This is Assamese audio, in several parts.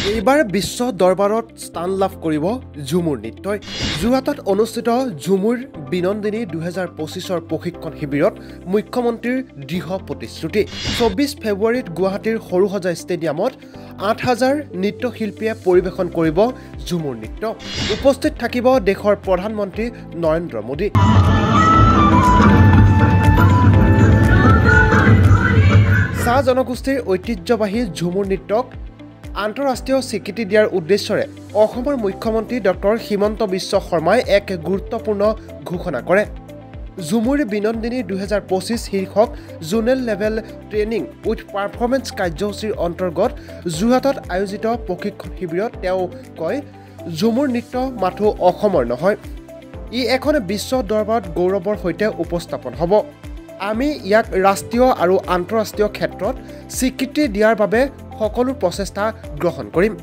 এইবাৰ বিশ্ব দৰবাৰত স্থান লাভ কৰিব ঝুমুৰ নৃত্যই। যোৰহাটত অনুষ্ঠিত ঝুমুৰ বিনন্দিনী 2025ৰ প্ৰশিক্ষণ শিবিৰত মুখ্যমন্ত্ৰীৰ দৃঢ় প্ৰতিশ্ৰুতি। 24 ফেব্ৰুৱাৰীত গুৱাহাটীৰ সৰুসজাই ষ্টেডিয়ামত 8,000 নৃত্যশিল্পীয়ে পৰিৱেশন কৰিব ঝুমুৰ নৃত্য। উপস্থিত থাকিব দেশৰ প্ৰধানমন্ত্ৰী নৰেন্দ্ৰ মোদী। চাহ জনগোষ্ঠীৰ ঐতিহ্যবাহী ঝুমুৰ নৃত্যক আন্তঃৰাষ্ট্ৰীয় স্বীকৃতি দিয়াৰ উদ্দেশ্যৰে অসমৰ মুখ্যমন্ত্ৰী ডক্টৰ হিমন্ত বিশ্ব শৰ্মাই এক গুৰুত্বপূৰ্ণ ঘোষণা কৰে। ঝুমুৰ বিনন্দিনী 2025 শীৰ্ষক zonal level training with performance কাৰ্যসূচীৰ অন্তৰ্গত যোৰহাটত আয়োজিত প্ৰশিক্ষণ শিবিৰত তেওঁ কয়, ঝুমুৰ নৃত্য মাথো অসমৰ নহয়, ই এখন বিশ্ব দৰবাৰত গৌৰৱৰ সৈতে উপস্থাপন হ'ব। আমি ইয়াক ৰাষ্ট্ৰীয় আৰু আন্তঃৰাষ্ট্ৰীয় ক্ষেত্ৰত স্বীকৃতি দিয়াৰ বাবে সকলো প্ৰচেষ্টা গ্ৰহণ কৰিম।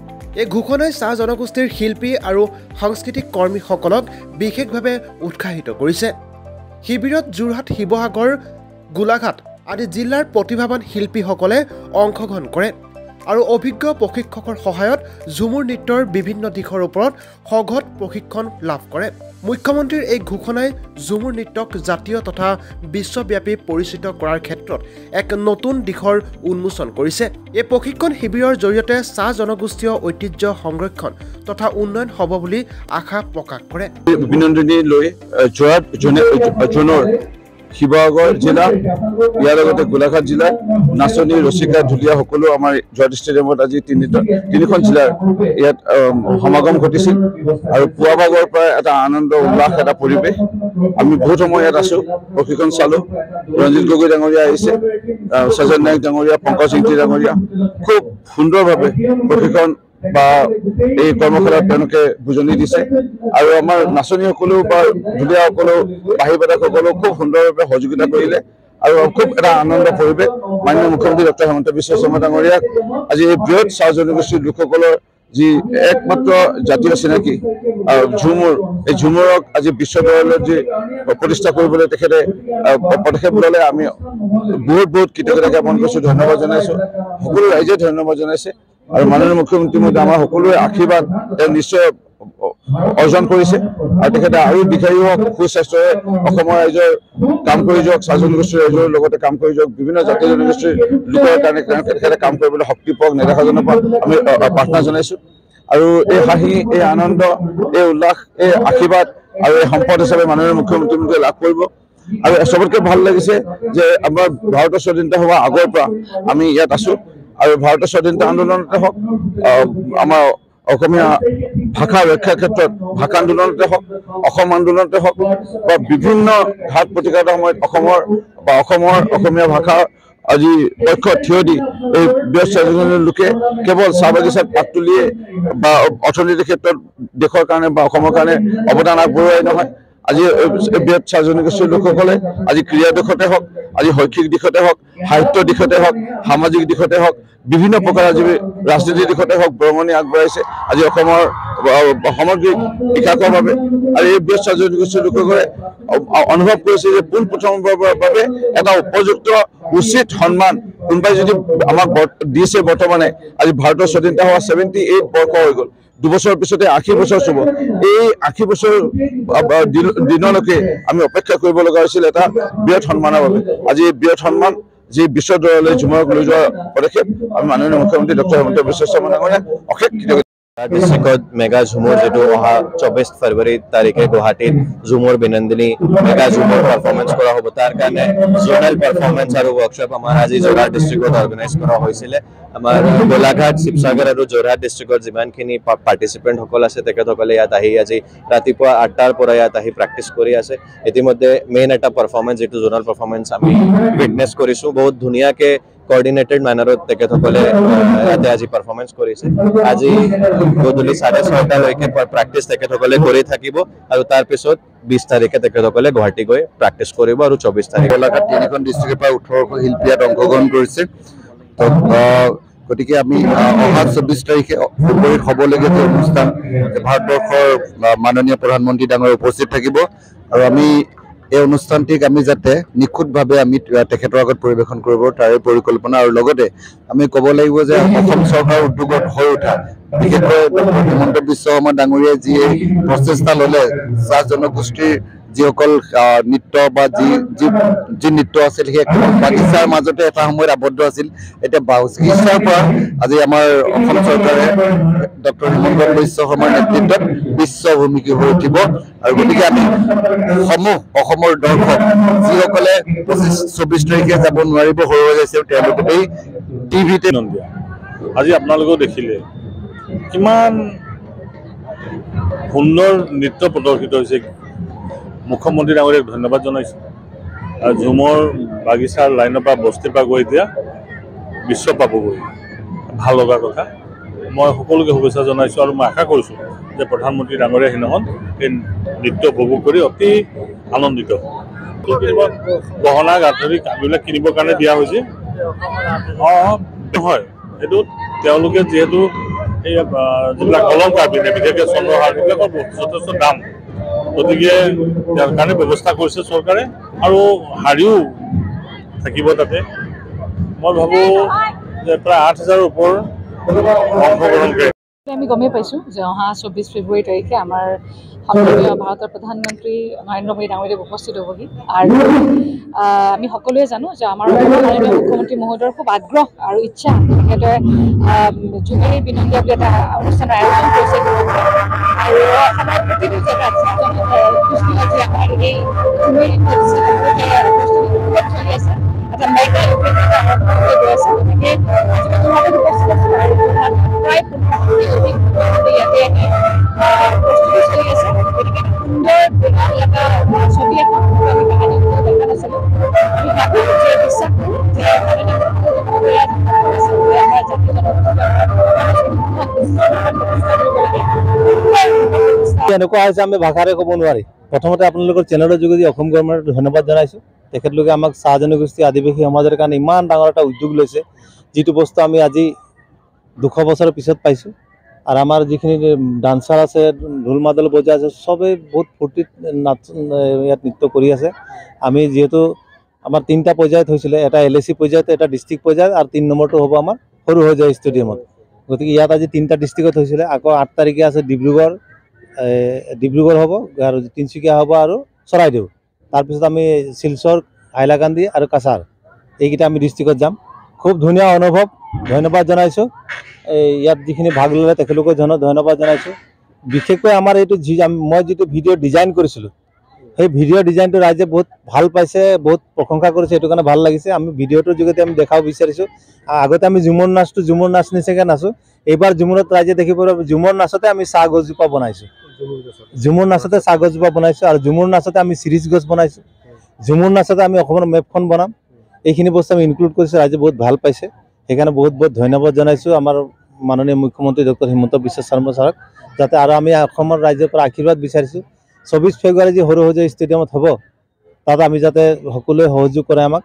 এই ঘোষণাই চাহ জনগোষ্ঠীৰ শিল্পী আৰু সাংস্কৃতিক কৰ্মীসকলক বিশেষভাৱে উৎসাহিত কৰিছে। শিবিৰত যোৰহাট, শিৱসাগৰ, গোলাঘাট আদি জিলাৰ প্ৰতিভাৱান শিল্পীসকলে অংশগ্ৰহণ কৰে আৰু অভিজ্ঞ প্ৰশিক্ষকৰ সহায়ত ঝুমুৰ নৃত্যৰ বিভিন্ন দিশৰ ওপৰত সঘন প্ৰশিক্ষণ লাভ কৰে। মুখ্যমন্ত্ৰীৰ এই ঘোষণাই ঝুমুৰ নৃত্যক জাতীয় তথা বিশ্বব্যাপী পৰিচিত কৰাৰ ক্ষেত্ৰত এক নতুন দিশৰ উন্মোচন কৰিছে। এই প্ৰশিক্ষণ শিবিৰৰ জৰিয়তে চাহ জনগোষ্ঠীয় ঐতিহ্য সংৰক্ষণ তথা উন্নয়ন হ'ব বুলি আশা প্ৰকাশ কৰে। বিনন্দিনী লৈ যোৰহাট জোনৰ শিৱসাগৰ জিলা, ইয়াৰ লগতে গোলাঘাট জিলাৰ নাচনী, ৰচিকা, ঢুলীয়া সকলো আমাৰ যোৰহাট ষ্টেডিয়ামত আজি তিনিখন জিলাৰ ইয়াত সমাগম ঘটিছিল আৰু পুৱা ভাগৰ পৰা এটা আনন্দ উল্লাস এটা পৰিৱেশ। আমি বহুত সময় ইয়াত আছো, প্ৰশিক্ষণ চালো। ৰঞ্জিত গগৈ ডাঙৰীয়া আহিছে, সজন নায়ক ডাঙৰীয়া, পংকজ ইংতি ডাঙৰীয়া খুব সুন্দৰভাৱে প্ৰশিক্ষণ বা এই কৰ্মশালাত তেওঁলোকে বুজনি দিছে আৰু আমাৰ নাচনীসকলো বা ঢুলীয়াসকলো, বাঁহী বাদকসকলেও খুব সুন্দৰভাৱে সহযোগিতা কৰিলে আৰু খুব এটা আনন্দ পৰিৱেশ। মাননীয় মুখ্যমন্ত্ৰী ডক্টৰ হিমন্ত বিশ্ব শৰ্মা ডাঙৰীয়াক আজি এই বৃহৎ চাহ জনগোষ্ঠীৰ লোকসকলৰ যি একমাত্ৰ জাতীয় চিনাকি ঝুমুৰ, এই ঝুমুৰক আজি বিশ্ব দৰবাৰত যি প্ৰতিষ্ঠা কৰিবলৈ তেখেতে পদক্ষেপ ল'লে, আমি বহুত কৃতজ্ঞতা জ্ঞাপন কৰিছোঁ, ধন্যবাদ জনাইছোঁ। সকলো ৰাইজে ধন্যবাদ জনাইছে আৰু মাননীয় মুখ্যমন্ত্ৰী মোদী আমাৰ সকলোৰে আশীৰ্বাদ তেওঁ নিশ্চয় অৰ্জন কৰিছে আৰু তেখেতে আৰু দীৰ্ঘায়ু হওক, সুস্বাস্থ্যৰে অসমৰ ৰাইজৰ কাম কৰি যাওক, চাহ জনগোষ্ঠীৰ ৰাইজৰ লগতে কাম কৰি যাওক, বিভিন্ন জাতি জনগোষ্ঠীৰ লোকৰ কাৰণে তেখেতে কাম কৰিবলৈ শক্তি পাওক, নেদেখাজনৰ পৰা আমি প্ৰাৰ্থনা জনাইছোঁ। আৰু এই হাঁহি, এই আনন্দ, এই উল্লাস, এই আশীৰ্বাদ আৰু এই সম্পদ হিচাপে মাননীয় মুখ্যমন্ত্ৰীয়ে লাভ কৰিব। আৰু চবতকৈ ভাল লাগিছে যে আমাৰ ভাৰতৰ স্বাধীনতা হোৱাৰ আগৰ পৰা আমি ইয়াত আছোঁ আৰু ভাৰতৰ স্বাধীনতা আন্দোলনতে হওক, আমাৰ অসমীয়া ভাষা ৰক্ষাৰ ক্ষেত্ৰত ভাষা আন্দোলনতে হওক, অসম আন্দোলনতে হওক বা বিভিন্ন ঘাত প্ৰতিঘাতৰ সময়ত অসমীয়া ভাষা আজি পক্ষত থিয় দি এই বৃহৎ স্বাধীনতাৰ লোকে কেৱল চাহ বাগিচাত পাত তুলিয়ে বা অৰ্থনীতিৰ ক্ষেত্ৰত দেশৰ কাৰণে বা অসমৰ কাৰণে অৱদান আগবঢ়োৱাই নহয়, আজি বৃহৎ চাহ জনগোষ্ঠীৰ লোকসকলে আজি ক্ৰীড়া দিশতে হওক, আজি শৈক্ষিক দিশতে হওক, সাহিত্য দিশতে হওক, সামাজিক দিশতে হওক, বিভিন্ন প্ৰকাৰ আজি ৰাজনীতিৰ দিশতে হওক বৰঙণি আগবঢ়াইছে আজি অসমৰ সামগ্ৰিক বিকাশৰ বাবে। আৰু এই বৃহৎ চাহ জনগোষ্ঠীৰ লোকসকলে অনুভৱ কৰিছে যে পোনপ্ৰথমবাৰৰ বাবে এটা উপযুক্ত উচিত সন্মান কোনোবাই যদি আমাক দিছে। বৰ্তমানে আজি ভাৰতৰ স্বাধীনতা হোৱা 78 বৰ্ষ হৈ গ'ল, 2 বছৰৰ পিছতে 80 বছৰ চুব। এই 80 বছৰ দিনলৈকে আমি অপেক্ষা কৰিব লগা হৈছিল এটা বৃহৎ সন্মানৰ বাবে। আজি এই বৃহৎ সন্মান যি বিশ্ব দৰবাৰলৈ ঝুমুৰক লৈ যোৱা পদক্ষেপ আমি মাননীয় মুখ্যমন্ত্ৰী ডক্টৰ হিমন্ত বিশ্ব শৰ্মা ডাঙৰীয়াক অশেষ কৃতজ্ঞতা। ডিষ্ট্ৰিক্টত মেগা ঝুমুৰ যিটো অহা 24 ফেব্ৰুৱাৰী তাৰিখে গুৱাহাটীত ঝুমুৰ বিনন্দিনী মেগা ঝুমুৰ পাৰফৰ্মেঞ্চ কৰা হ'ব। তাৰ কাৰণে জোনেল পাৰফৰ্মেঞ্চ আৰু ৱৰ্কশ্বপ আমাৰ আজি যোৰহাট ডিষ্ট্ৰিক্টত অৰ্গেনাইজ কৰা হৈছিলে। আমাৰ গোলাঘাট, শিৱসাগৰ আৰু যোৰহাট ডিষ্ট্ৰিক্টৰ যিমানখিনি পাৰ্টিচিপেণ্টসকল আছে তেখেতসকলে ইয়াত আহি আজি ৰাতিপুৱা 8টাৰ পৰা ইয়াত আহি প্ৰেক্টিচ কৰি আছে। ইতিমধ্যে মেইন এটা পাৰফৰ্মেঞ্চ যিটো জোনেল পাৰফৰ্মেঞ্চ আমি উইটনেছ কৰিছোঁ। বহুত ধুনীয়াকৈ কোঅৰ্ডিনেটেড মেনাৰত তেখেতসকলে ইয়াতে আজি পাৰফৰ্মেঞ্চ কৰিছে। আজি গধূলি 6:30লৈকে প্ৰেক্টিচ তেখেতসকলে কৰি থাকিব আৰু তাৰপিছত 20 তাৰিখে তেখেতসকলে গুৱাহাটী গৈ প্ৰেক্টিচ কৰিব আৰু 24 তাৰিখে গোলাঘাট তিনিখন ডিষ্ট্ৰিক্টৰ পৰা 1800 শিল্পী ইয়াত অংশগ্ৰহণ কৰিছে। গতিকে আমি অহা 24 তাৰিখে ফেব্ৰুৱাৰীত হ'বলগীয়া যে অনুষ্ঠান, ভাৰতবৰ্ষৰ মাননীয় প্ৰধানমন্ত্ৰী ডাঙৰ উপস্থিত থাকিব আৰু আমি এই অনুষ্ঠানটিক আমি যাতে নিখুঁতভাৱে আমি তেখেতৰ আগত পৰিৱেশন কৰিব তাৰে পৰিকল্পনা। আৰু লগতে আমি ক'ব লাগিব যে অসম চৰকাৰৰ উদ্যোগত হৈ উঠা বিশেষকৈ ডক্টৰ হিমন্ত বিশ্ব শৰ্মা ডাঙৰীয়াই যি প্ৰচেষ্টা ল'লে চাহ জনগোষ্ঠীৰ যিসকল নৃত্য বা যি নৃত্য আছিল সেই বাগিচাৰ মাজতে এটা সময়ত আবদ্ধ আছিল। এতিয়া বাগিচাৰ পৰা আজি আমাৰ অসম চৰকাৰে ডক্টৰ হিমন্ত বিশ্ব শৰ্মাৰ নেতৃত্বত বিশ্বভূমিকী হৈ উঠিব। আৰু গতিকে আমি অসমৰ দৰ্শক যিসকলে 24 তাৰিখে যাব নোৱাৰিব সৰু হৈ গৈছে তেওঁলোকে এই টিভিতে আজি আপোনালোকেও দেখিলে কিমান সুন্দৰ নৃত্য প্ৰদৰ্শিত হৈছে। মুখ্যমন্ত্ৰী ডাঙৰীয়াক ধন্যবাদ জনাইছোঁ। আৰু ঝুমৰ বাগিচাৰ লাইনৰ পৰা বস্তিৰ পৰা গৈ এতিয়া বিশ্ব পাবগৈ, ভাল লগা কথা। মই সকলোকে শুভেচ্ছা জনাইছোঁ আৰু মই আশা কৰিছোঁ যে প্ৰধানমন্ত্ৰী ডাঙৰীয়া সেইদিনাখন এই নৃত্য উপভোগ কৰি অতি আনন্দিত। গহনা গাঁথৰি এইবিলাক কিনিবৰ কাৰণে দিয়া হৈছে। হয়, এইটো তেওঁলোকে যিহেতু এই যিবিলাক অলংকাৰ পিন্ধে বিশেষকৈ চন্দ্ৰহাৰ সেইবিলাকৰ যথেষ্ট দাম, গতিকে ইয়াৰ কাৰণে ব্যৱস্থা কৰিছে চৰকাৰে। আৰু শাৰীও থাকিব তাতে। মই ভাবোঁ যে প্ৰায় 8,000ৰ ওপৰ অংশগ্ৰহণ কৰে। আমি গমেই পাইছোঁ যে অহা 24 ফেব্ৰুৱাৰী তাৰিখে আমাৰ সন্মানীয় ভাৰতৰ প্ৰধানমন্ত্ৰী নৰেন্দ্ৰ মোদী ডাঙৰীয়া উপস্থিত হ'বহি। আৰু আমি সকলোৱে জানো যে আমাৰ মাননীয় মুখ্যমন্ত্ৰী মহোদয়ৰ খুব আগ্ৰহ আৰু ইচ্ছা তেখেতে ঝুমেৰ বিনন্দীয়া বুলি এটা অনুষ্ঠানৰ আয়োজন কৰিছে। আৰু অসমৰ প্ৰতিটো জেগাত যি আমাৰ এই ঝুমেৰ চলি আছে এটা মেগা ইভেণ্ট এটা আৰম্ভ হৈ গৈ আছে। গতিকে যোৰহাটত উপস্থিত আছে আৰু যোৰহাট প্ৰায় 15 ইয়াতে প্ৰস্তুতি চলি আছে। গতিকে সুন্দৰ বিৰাট এটা ছবি এখন আমি কাহিনী দেখা নাছিলোঁ। আমি ভাবোঁ যে বিশ্বাস কৰোঁ যে আমাৰ জাতি এনেকুৱা হৈছে আমি ভাষাৰে ক'ব নোৱাৰি। প্ৰথমতে আপোনালোকৰ চেনেলৰ যোগেদি অসম গভৰ্ণমেণ্টক ধন্যবাদ জনাইছোঁ। তেখেতলোকে আমাক চাহ জনগোষ্ঠী আদিবাসী সমাজৰ কাৰণে ইমান ডাঙৰ এটা উদ্যোগ লৈছে, যিটো বস্তু আমি আজি 200 বছৰৰ পিছত পাইছোঁ। আৰু আমাৰ যিখিনি ডান্সাৰ আছে, ঢোল মাদল বজাই আছে, চবেই বহুত ফূৰ্তিত ইয়াত নৃত্য কৰি আছে। আমি যিহেতু আমাৰ 3টা পৰ্যায়ত হৈছিলে, এটা LAC পৰ্যায়ত, এটা ডিষ্ট্ৰিক্ট পৰ্যায়ত, আৰু 3 নম্বৰটো হ'ব আমাৰ সৰু হৈ যায় ষ্টেডিয়ামত। গতিকে ইয়াত আজি 3টা ডিষ্ট্ৰিক্টত হৈছিলে। আকৌ 8 তাৰিখে আছে ডিব্ৰুগড় হ'ব, আৰু তিনিচুকীয়া হ'ব আৰু চৰাইদেউ। তাৰপিছত আমি শিলচৰ, হাইলাকান্দি আৰু কাছাৰ, এইকেইটা আমি ডিষ্ট্ৰিক্টত যাম। খুব ধুনীয়া অনুভৱ, ধন্যবাদ জনাইছোঁ। ইয়াত যিখিনি ভাগ ল'লে তেখেতলোকক ধন্যবাদ জনাইছোঁ। বিশেষকৈ আমাৰ এইটো মই যিটো ভিডিঅ' ডিজাইন কৰিছিলোঁ, সেই ভিডিঅ' ডিজাইনটো ৰাইজে বহুত ভাল পাইছে, বহুত প্ৰশংসা কৰিছে। সেইটো কাৰণে ভাল লাগিছে। আমি ভিডিঅ'টোৰ যোগেদি আমি দেখাব বিচাৰিছোঁ। আগতে আমি ঝুমৰ নাচ নিচিনাকৈ নাচোঁ। এইবাৰ ঝুমুৰত ৰাইজে দেখিব ঝুমৰ নাচতে আমি চাহ গছজোপা বনাইছোঁ। ঝুমুৰ নাচতে চাহ গছজোপা বনাইছোঁ, আৰু ঝুমুৰ নাচতে আমি চিৰিজ গছ বনাইছোঁ। ঝুমুৰ নাচতে আমি অসমৰ মেপখন বনাম। এইখিনি বস্তু আমি ইনক্লুড কৰিছোঁ। ৰাইজে বহুত ভাল পাইছে। সেইকাৰণে বহুত বহুত ধন্যবাদ জনাইছোঁ আমাৰ মাননীয় মুখ্যমন্ত্ৰী ডক্টৰ হিমন্ত বিশ্ব শৰ্মা ছাৰক। যাতে আৰু আমি অসমৰ ৰাইজৰ পৰা আশীৰ্বাদ বিচাৰিছোঁ। 24 ফেব্ৰুৱাৰী যি সৰু সজাই ষ্টেডিয়ামত হ'ব, তাত আমি যাতে সকলোৱে সহযোগ কৰে আমাক।